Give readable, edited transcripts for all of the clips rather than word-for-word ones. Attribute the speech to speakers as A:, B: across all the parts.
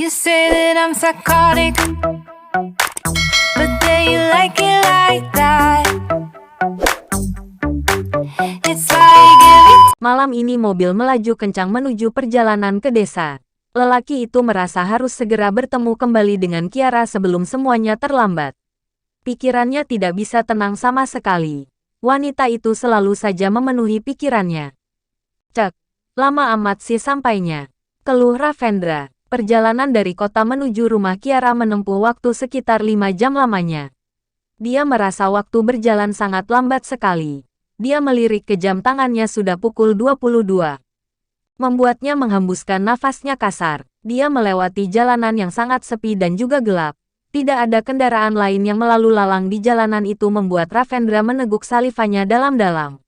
A: You say that I'm psychotic, but then you like it like that. It's like every
B: Malam ini mobil melaju kencang menuju perjalanan ke desa. Lelaki itu merasa harus segera bertemu kembali dengan Kiara sebelum semuanya terlambat. Pikirannya tidak bisa tenang sama sekali. Wanita itu selalu saja memenuhi pikirannya. Cek, lama amat sih sampainya. Keluh Ravendra. Perjalanan dari kota menuju rumah Kiara menempuh waktu sekitar 5 jam lamanya. Dia merasa waktu berjalan sangat lambat sekali. Dia melirik ke jam tangannya sudah pukul 22. Membuatnya menghembuskan nafasnya kasar. Dia melewati jalanan yang sangat sepi dan juga gelap. Tidak ada kendaraan lain yang melalu lalang di jalanan itu membuat Ravendra meneguk salivanya dalam-dalam.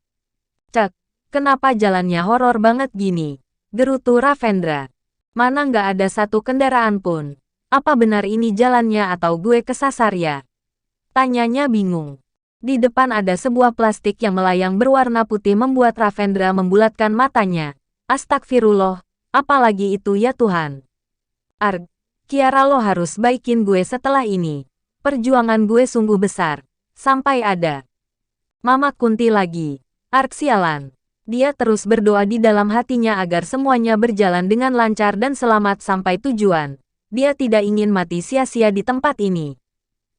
B: Cek, kenapa jalannya horor banget gini? Gerutu Ravendra. Mana nggak ada satu kendaraan pun. Apa benar ini jalannya atau gue kesasar ya? Tanyanya bingung. Di depan ada sebuah plastik yang melayang berwarna putih membuat Ravendra membulatkan matanya. Astagfirullah, apalagi itu ya Tuhan. Arg, Kiara lo harus baikin gue setelah ini. Perjuangan gue sungguh besar. Sampai ada Mama Kunti lagi. Arg sialan. Dia terus berdoa di dalam hatinya agar semuanya berjalan dengan lancar dan selamat sampai tujuan. Dia tidak ingin mati sia-sia di tempat ini.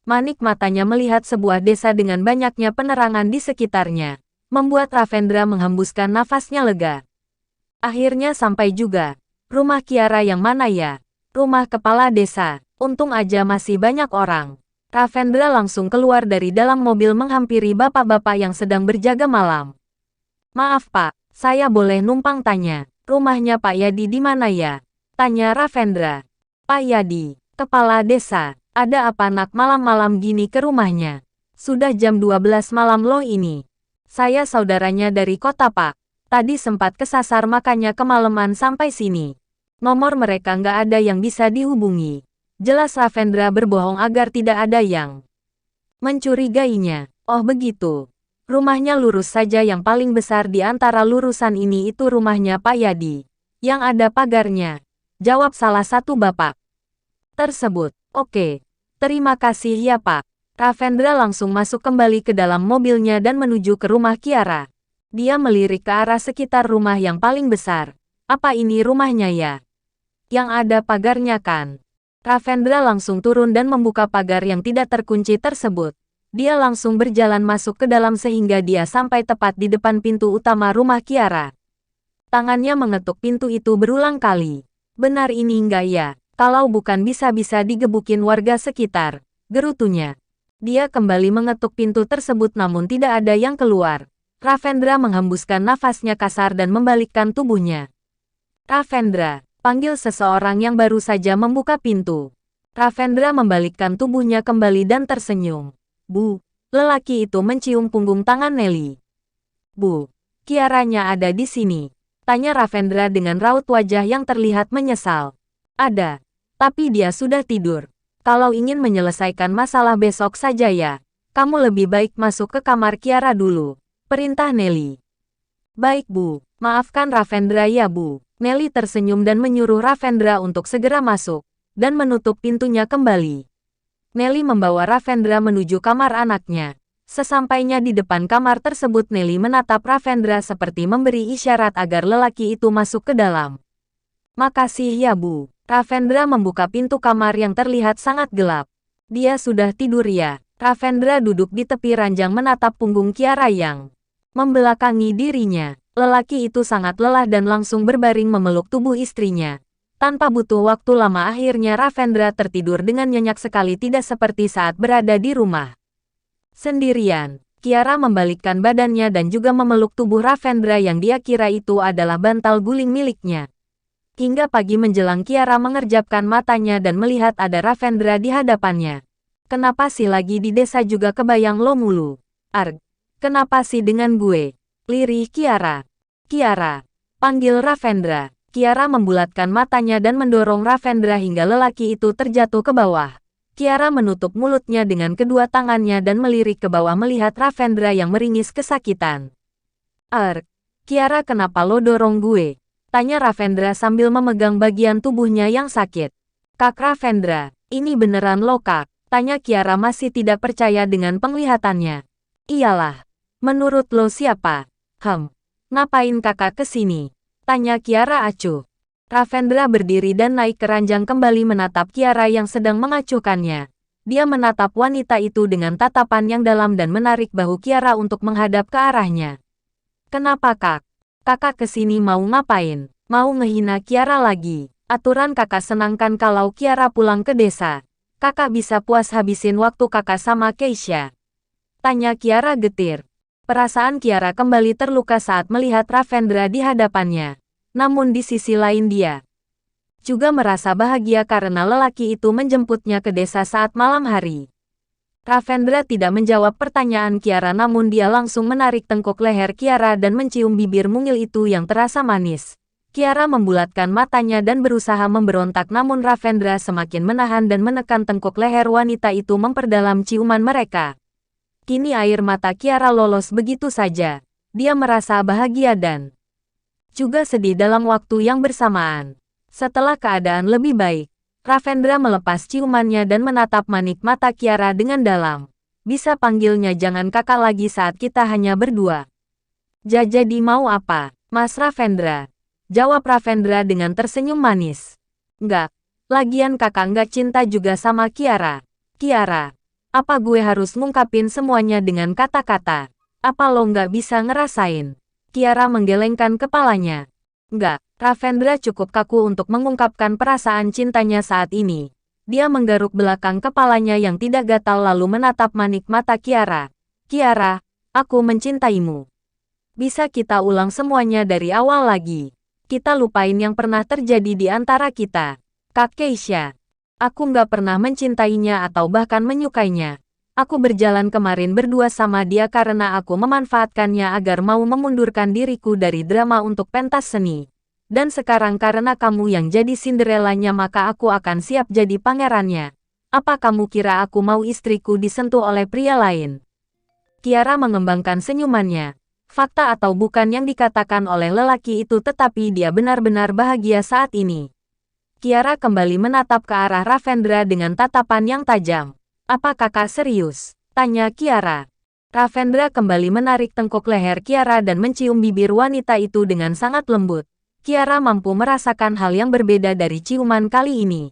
B: Manik matanya melihat sebuah desa dengan banyaknya penerangan di sekitarnya. Membuat Ravendra menghembuskan nafasnya lega. Akhirnya sampai juga. Rumah Kiara yang mana ya? Rumah kepala desa. Untung aja masih banyak orang. Ravendra langsung keluar dari dalam mobil menghampiri bapak-bapak yang sedang berjaga malam. Maaf Pak, saya boleh numpang tanya. Rumahnya Pak Yadi di mana ya? Tanya Ravendra. Pak Yadi, kepala desa. Ada apa nak malam-malam gini ke rumahnya? Sudah jam 12 malam loh ini. Saya saudaranya dari kota Pak. Tadi sempat kesasar makanya kemalaman sampai sini. Nomor mereka nggak ada yang bisa dihubungi. Jelas Ravendra berbohong agar tidak ada yang mencurigainya. Oh begitu. Rumahnya lurus saja yang paling besar di antara lurusan ini itu rumahnya Pak Yadi. Yang ada pagarnya. Jawab salah satu bapak tersebut. Oke. Terima kasih ya Pak. Ravendra langsung masuk kembali ke dalam mobilnya dan menuju ke rumah Kiara. Dia melirik ke arah sekitar rumah yang paling besar. Apa ini rumahnya ya? Yang ada pagarnya kan? Ravendra langsung turun dan membuka pagar yang tidak terkunci tersebut. Dia langsung berjalan masuk ke dalam sehingga dia sampai tepat di depan pintu utama rumah Kiara. Tangannya mengetuk pintu itu berulang kali. Benar ini enggak ya? Kalau bukan bisa-bisa digebukin warga sekitar. Gerutunya. Dia kembali mengetuk pintu tersebut namun tidak ada yang keluar. Ravendra menghembuskan nafasnya kasar dan membalikkan tubuhnya. Ravendra, panggil seseorang yang baru saja membuka pintu. Ravendra membalikkan tubuhnya kembali dan tersenyum. Bu, lelaki itu mencium punggung tangan Nelly. Bu, Kiaranya ada di sini. Tanya Ravendra dengan raut wajah yang terlihat menyesal. Ada, tapi dia sudah tidur. Kalau ingin menyelesaikan masalah besok saja ya, kamu lebih baik masuk ke kamar Kiara dulu. Perintah Nelly. Baik Bu, maafkan Ravendra ya Bu. Nelly tersenyum dan menyuruh Ravendra untuk segera masuk, dan menutup pintunya kembali. Nelly membawa Ravendra menuju kamar anaknya. Sesampainya di depan kamar tersebut Nelly menatap Ravendra seperti memberi isyarat agar lelaki itu masuk ke dalam. Makasih ya Bu. Ravendra membuka pintu kamar yang terlihat sangat gelap. Dia sudah tidur ya. Ravendra duduk di tepi ranjang menatap punggung Kiara yang membelakangi dirinya. Lelaki itu sangat lelah dan langsung berbaring memeluk tubuh istrinya. Tanpa butuh waktu lama akhirnya Ravendra tertidur dengan nyenyak sekali tidak seperti saat berada di rumah sendirian. Kiara membalikkan badannya dan juga memeluk tubuh Ravendra yang dia kira itu adalah bantal guling miliknya. Hingga pagi menjelang Kiara mengerjapkan matanya dan melihat ada Ravendra di hadapannya. Kenapa sih lagi di desa juga kebayang lo mulu? Arg, kenapa sih dengan gue? Lirih Kiara. Kiara, panggil Ravendra. Kiara membulatkan matanya dan mendorong Ravendra hingga lelaki itu terjatuh ke bawah. Kiara menutup mulutnya dengan kedua tangannya dan melirik ke bawah melihat Ravendra yang meringis kesakitan. Arg, Kiara kenapa lo dorong gue? Tanya Ravendra sambil memegang bagian tubuhnya yang sakit. Kak Ravendra, ini beneran lo Kak? Tanya Kiara masih tidak percaya dengan penglihatannya. Iyalah. Menurut lo siapa? Ngapain kakak kesini? Tanya Kiara acuh. Ravendra berdiri dan naik ke ranjang kembali menatap Kiara yang sedang mengacuhkannya. Dia menatap wanita itu dengan tatapan yang dalam dan menarik bahu Kiara untuk menghadap ke arahnya. Kenapa Kak? Kakak kesini mau ngapain? Mau ngehina Kiara lagi? Aturan kakak senangkan kalau Kiara pulang ke desa. Kakak bisa puas habisin waktu kakak sama Keisha. Tanya Kiara getir. Perasaan Kiara kembali terluka saat melihat Ravendra di hadapannya. Namun di sisi lain dia juga merasa bahagia karena lelaki itu menjemputnya ke desa saat malam hari. Ravendra tidak menjawab pertanyaan Kiara namun dia langsung menarik tengkuk leher Kiara dan mencium bibir mungil itu yang terasa manis. Kiara membulatkan matanya dan berusaha memberontak namun Ravendra semakin menahan dan menekan tengkuk leher wanita itu memperdalam ciuman mereka. Kini air mata Kiara lolos begitu saja. Dia merasa bahagia dan juga sedih dalam waktu yang bersamaan. Setelah keadaan lebih baik, Ravendra melepas ciumannya dan menatap manik mata Kiara dengan dalam. Bisa panggilnya jangan kakak lagi saat kita hanya berdua. Jadi mau apa, Mas Ravendra? Jawab Ravendra dengan tersenyum manis. Enggak, lagian kakak nggak cinta juga sama Kiara. Kiara, apa gue harus ngungkapin semuanya dengan kata-kata? Apa lo nggak bisa ngerasain? Kiara menggelengkan kepalanya. Enggak, Ravendra cukup kaku untuk mengungkapkan perasaan cintanya saat ini. Dia menggaruk belakang kepalanya yang tidak gatal lalu menatap manik mata Kiara. Kiara, aku mencintaimu. Bisa kita ulang semuanya dari awal lagi. Kita lupain yang pernah terjadi di antara kita. Kak Keisha, aku nggak pernah mencintainya atau bahkan menyukainya. Aku berjalan kemarin berdua sama dia karena aku memanfaatkannya agar mau memundurkan diriku dari drama untuk pentas seni. Dan sekarang karena kamu yang jadi Cinderella-nya maka aku akan siap jadi pangerannya. Apa kamu kira aku mau istriku disentuh oleh pria lain? Kiara mengembangkan senyumannya. Fakta atau bukan yang dikatakan oleh lelaki itu tetapi dia benar-benar bahagia saat ini. Kiara kembali menatap ke arah Ravendra dengan tatapan yang tajam. Apa kakak serius? Tanya Kiara. Ravendra kembali menarik tengkuk leher Kiara dan mencium bibir wanita itu dengan sangat lembut. Kiara mampu merasakan hal yang berbeda dari ciuman kali ini.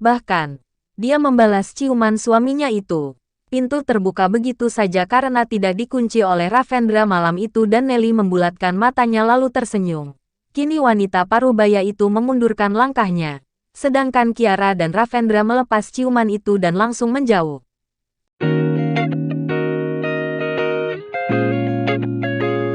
B: Bahkan, dia membalas ciuman suaminya itu. Pintu terbuka begitu saja karena tidak dikunci oleh Ravendra malam itu dan Nelly membulatkan matanya lalu tersenyum. Kini wanita parubaya itu memundurkan langkahnya. Sedangkan Kiara dan Ravendra melepas ciuman itu dan langsung menjauh.